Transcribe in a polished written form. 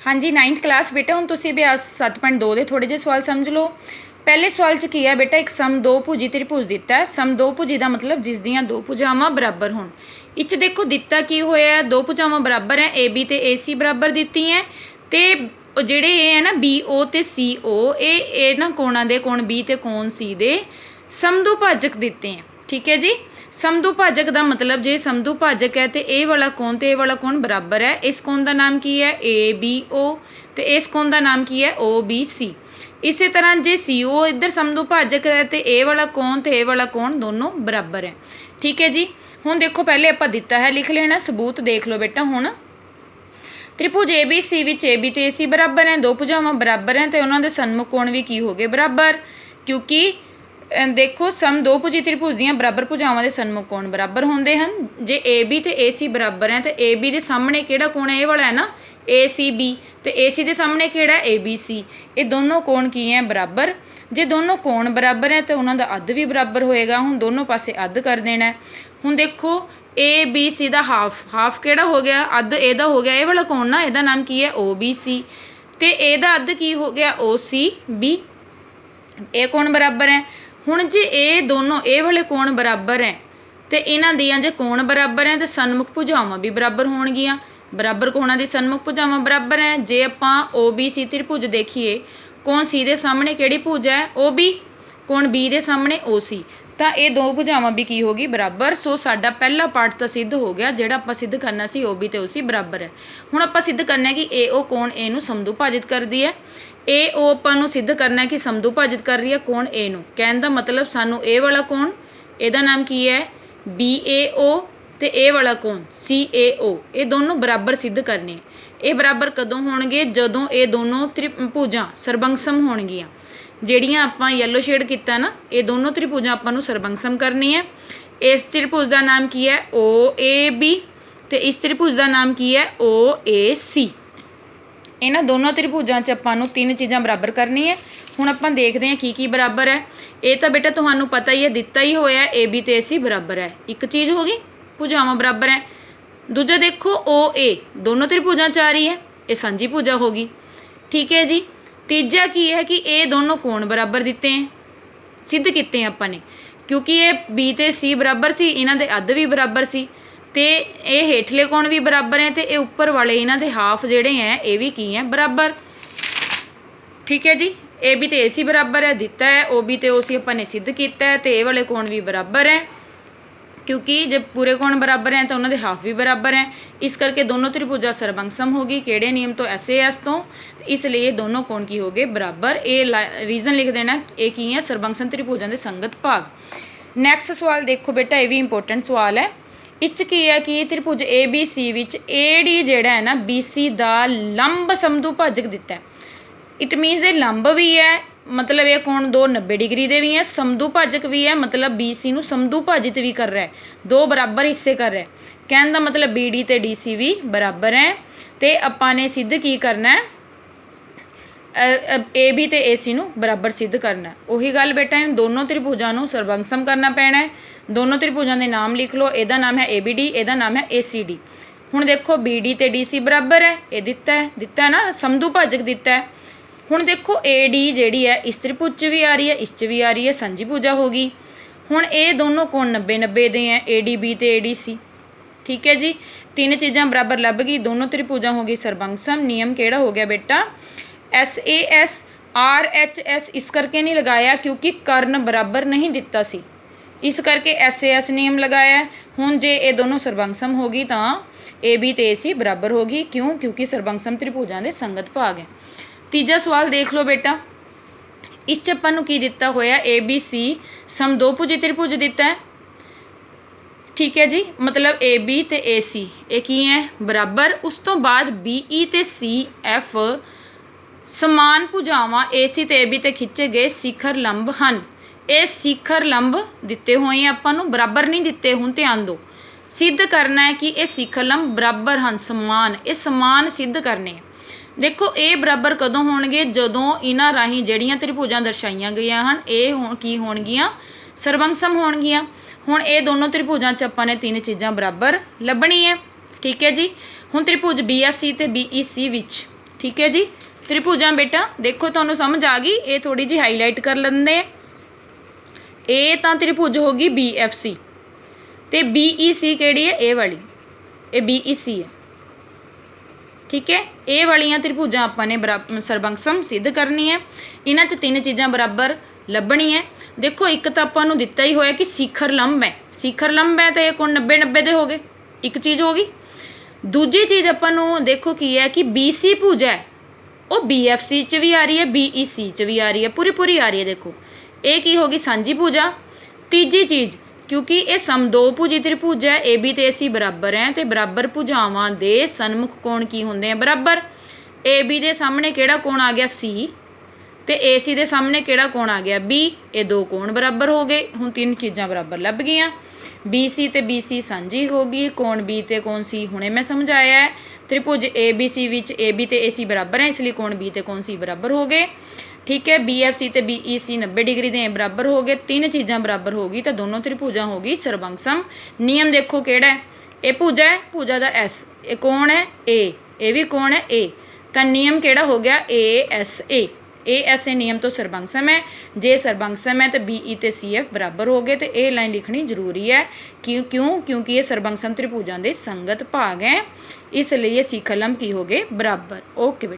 हाँ जी 9th class बेटा हुण तुसीं अभ्यास 7.2 ਦੇ थोड़े ਜਿਹੇ सवाल समझ लो। पहले सवाल 'ਚ ਕੀ ਹੈ बेटा एक सम दो भुजी त्रिभुज दिता है। सम दो भुजी ਦਾ मतलब जिस ਦੀਆਂ ਦੋ ਭੁਜਾਵਾਂ ਬਰਾਬਰ ਹੋਣ। ਇਹ 'ਚ ਦੇਖੋ ਦਿੱਤਾ ਕੀ ਹੋਇਆ ਦੋ ਭੁਜਾਵਾਂ ਬਰਾਬਰ ਹੈ AB ਤੇ AC ਬਰਾਬਰ ਦਿੱਤੀ ਹੈ ਤੇ ਜਿਹੜੇ ਇਹ ਹੈ ਨਾ BO ਤੇ CO ਇਹ ਨਾ ਕੋਣਾਂ ਦੇ ਕੋਣ B ਤੇ ਕੋਣ C ਦੇ ਸਮਦੁਭਾਜਕ ਦਿੱਤੇ ਹੈ। ठीक है जी समदुभाजक का मतलब जे समदुभाजक है तो ये वाला कोण तो ये वाला कोण बराबर है। इस कोण का नाम की है ABO तो इस कोण का नाम की है OBC। इस तरह जे CO इधर समदुभाजक है तो ये वाला कोण तो ये वाला कोण दोनों बराबर है। ठीक है जी हुण देखो पहले आपां दिता है लिख लेना सबूत देख लो बेटा। हुण त्रिभुज ABC विच AB ते AC बराबर है दो भुजावां बराबर हैं तो उन्होंने सन्मुख कोण भी की हो गए बराबर क्योंकि देखो सम दो भुजी त्रिभुज दियां बराबर भुजावां दे सन्मुख कोण बराबर होंदे हन। जे AB ते AC बराबर है तो AB दे सामने किहड़ा कोण है ये वाला है ना ACB तो AC दे सामने किहड़ा है ABC। ये दोनों कोण की हैं बराबर। जे दोनों कोण बराबर है तो उन्हां दा अद्ध भी बराबर होएगा। हुण दोनों पासे अद्ध कर देना है। हुण देखो ABC दा हाफ किहड़ा हो गया अद्ध इहदा हो गया ये वाला कोण ना इहदा नाम की है OBC ते इहदा अद्ध की हो गया OCB। ये कोण बराबर है। हुण जे ये दोनों ये वाले कोण बराबर है तो इन्हां दियां जे कोण बराबर है तो सन्मुख भुजावां भी बराबर होणगियां। बराबर कोणां दी सन्मुख भुजावां बराबर है। जे आपां OBC त्रिभुज देखिए कोण C दे सामने किहड़ी भुज है OB कोण B दे सामने OC तो ये दो भुजावां भी की होगी बराबर। सो साडा पहला पार्ट तो सिद्ध हो गया जिहड़ा आपां सिद्ध करना सी OB ते OC बराबर है। हुण आपां सिद्ध करना है कि AO कोण A नूं समदुभाजित करदी है। AO आपां नूं सिद्ध करना है कि समदुभाजित कर रही है कोण A नूं। कहण दा मतलब सानूं A वाला कोण इहदा नाम की है BAO ते A वाला कोण CAO ये दोनों बराबर सिद्ध करने। ये बराबर कदों होणगे जदों ये दोनों त्रिभुजां सरबंगसम होणगियां। ਜਿਹੜੀਆਂ ਆਪਾਂ येलो शेड किया ना ये दोनों त्रिभुजां ਆਪਾਂ ਨੂੰ ਸਰਬੰਗਸਮ करनी है। इस त्रिभुज का नाम की है OAB तो इस त्रिभुज का नाम की है OAC। इन्हां दोनों त्रिभुजां 'च आपां नूं तीन चीज़ां बराबर करनी है। हुण आपां देखते हैं की बराबर है। ये तो बेटा तुहानूं पता ही है दिता ही होया AB ते AC बराबर है। एक चीज़ हो गई भुजावां बराबर है। दूजा देखो OA दोनों त्रिभुजां 'च आ रही है ये सांझी भुजा होगी। ठीक है जी तीजा की है कि ये दोनों कोण बराबर दिते हैं सिद्ध किते हैं आपां ने क्योंकि ये B ते C बराबर सी इन्हां दे अद्ध भी बराबर सी ते ये हेठले कोण भी बराबर है तो ये उपर वाले इन्हां दे हाफ जिहड़े हैं ये भी की हैं बराबर। ठीक है जी AB ते AC बराबर है दिता है OB ते OC आपां ने सिद्ध किया है तो ये वाले कोण भी बराबर है क्योंकि जब पूरे कोण बराबर हैं तो उन्होंने हाफ भी बराबर हैं। इस करके दोनों त्रिभुजा सरबंगसम होगी किहड़े नियम तो SAS तो इसलिए दोनों कोण की हो गए बराबर। ये रीजन लिख देना ये की है सरबंगसम त्रिभुजां दे संगत भाग। नैक्सट सवाल देखो बेटा ये भी इंपोर्टेंट सवाल है। इच की है कि त्रिभुज ABC विच AD जिहड़ा है ना BC दा लंब समदुभाजक दिता है। इट मीनस ये लंब भी है मतलब ये कोण दो 90 डिग्री दे भी हैं समदुभाजक भी है मतलब BC नूं समदुभाजित भी कर रहा है दो बराबर हिस्से कर रहा है। कहने का मतलब BD ते DC भी बराबर है तो आपां ने सिद्ध की करना है AB ते AC नूं बराबर सिद्ध करना है। उही गल बेटा इन दोनों त्रिभुजां नूं सरबंगसम करना पैना है। दोनों त्रिभुजां दे नाम लिख लो इहदा नाम है ABD इहदा नाम है ACD। हुण देखो BD ते DC बराबर है ये दिता है ना समदुभाजक दिता है। हुण देखो AD जिहड़ी है इस त्रिभुज च भी आ रही है इस च भी आ रही है सांझी भुजा होगी। हुण ये दोनों कोण 90-90 दे हैं ADB ते ADC। ठीक है जी तीन चीज़ां बराबर लभ गई दोनों त्रिभुजां हो गई सरबंगसम। नियम किहड़ा हो गया बेटा SAS RHS इस करके नहीं लगाया क्योंकि कर्ण बराबर नहीं दिता सी इस करके SAS नियम लगाया। हुण जे ये दोनों सरबंगसम होगी तो AB ते AC बराबर होगी क्यों क्योंकि सरबंगसम त्रिभुजां दे संगत भाग है। तीजा सवाल देख लो बेटा इस आपां नूं की दिता होया ABC समदोभुजी त्रिभुज दिता है। ठीक है जी मतलब AB ते AC ये की है बराबर। उस तो बाद BE ते CF समान भुजावां AC ते AB ते खिंचे गए शिखर लंब हन। ये शिखर लंब दिते हुए आपां नूं बराबर नहीं दिते। हुण ध्यान दो सिद्ध करना है कि ये शिखर लंब बराबर हैं समान ये समान सिद्ध करने हैं। देखो ये बराबर कदों होणगे जदों इन्हां राहीं जिहड़ियां त्रिभुजां दर्शाईयां गईयां हन ये की होणगियां सरबंगसम होणगियां। हुण ये दोनों त्रिभुजां 'च आपां ने तीन चीज़ां बराबर लभणी है। ठीक है जी हुण त्रिभुज BFC ते BEC विच ठीक है जी। त्रिभुजां बेटा देखो तुहानूं समझ आ गई, ये थोड़ी जी हाईलाइट कर लेंदे। ए तां त्रिभुज होगी BFC ते BEC किहड़ी है, ए वाली, ये BEC है। ठीक है, ये वालियां त्रिभुजां आपां ने सरबंगसम सिद्ध करनी है। इन्हां च 3 चीज़ां बराबर लभनी है। देखो एक तो आपां नूं दिता ही होया कि शिखर लंब है, शिखर लंब है तो ये कोण 90-90 दे हो गए, एक चीज़ हो गई। दूजी चीज़ आपां नूं देखो की है कि BC भुज है वो BFC च भी आ रही है, BEC च भी आ रही है, पूरी पूरी आ रही है। देखो ये की होगी सांझी भुजा। तीजी चीज़ क्योंकि ये समदोभुजी त्रिभुज है, AB ते AC बराबर है, तो बराबर भुजावां दे सन्मुख कोण की होंदे हैं, बराबर। AB दे सामने किहड़ा कोण आ गया, C, तो AC दे सामने किहड़ा कोण आ गया, B। ये 2 कोण बराबर हो गए। हुण 3 चीज़ां बराबर लभ गईयां। BC ते BC सांझी होगी, कोण B ते कोण C हुणे मैं समझाया है। त्रिभुज ABC विच AB ते AC बराबर है, इसलिए कोण B ते कोण C बराबर हो गए। ठीक है, BFC ते BEC 90 डिग्री के बराबर हो गए। 3 चीज़ां बराबर हो गई तो दोनों त्रिभुजां हो गई सरबंगसम। नियम देखो किहड़ा है, ये भुजा है, भुजा दा S, ये कौन है A, ये भी कौन है A, तो नियम किहड़ा हो गया ASA। ASA नियम तो सरबंगसम है। जे सरबंगसम है तो BE ते CF बराबर हो गए, तो ये लाइन लिखनी जरूरी है। क्यों क्योंकि ये सरबंगसम त्रिभुजां दे संगत भाग हैं, इसलिए शिखर लंब की हो गए बराबर। ओके बेटा।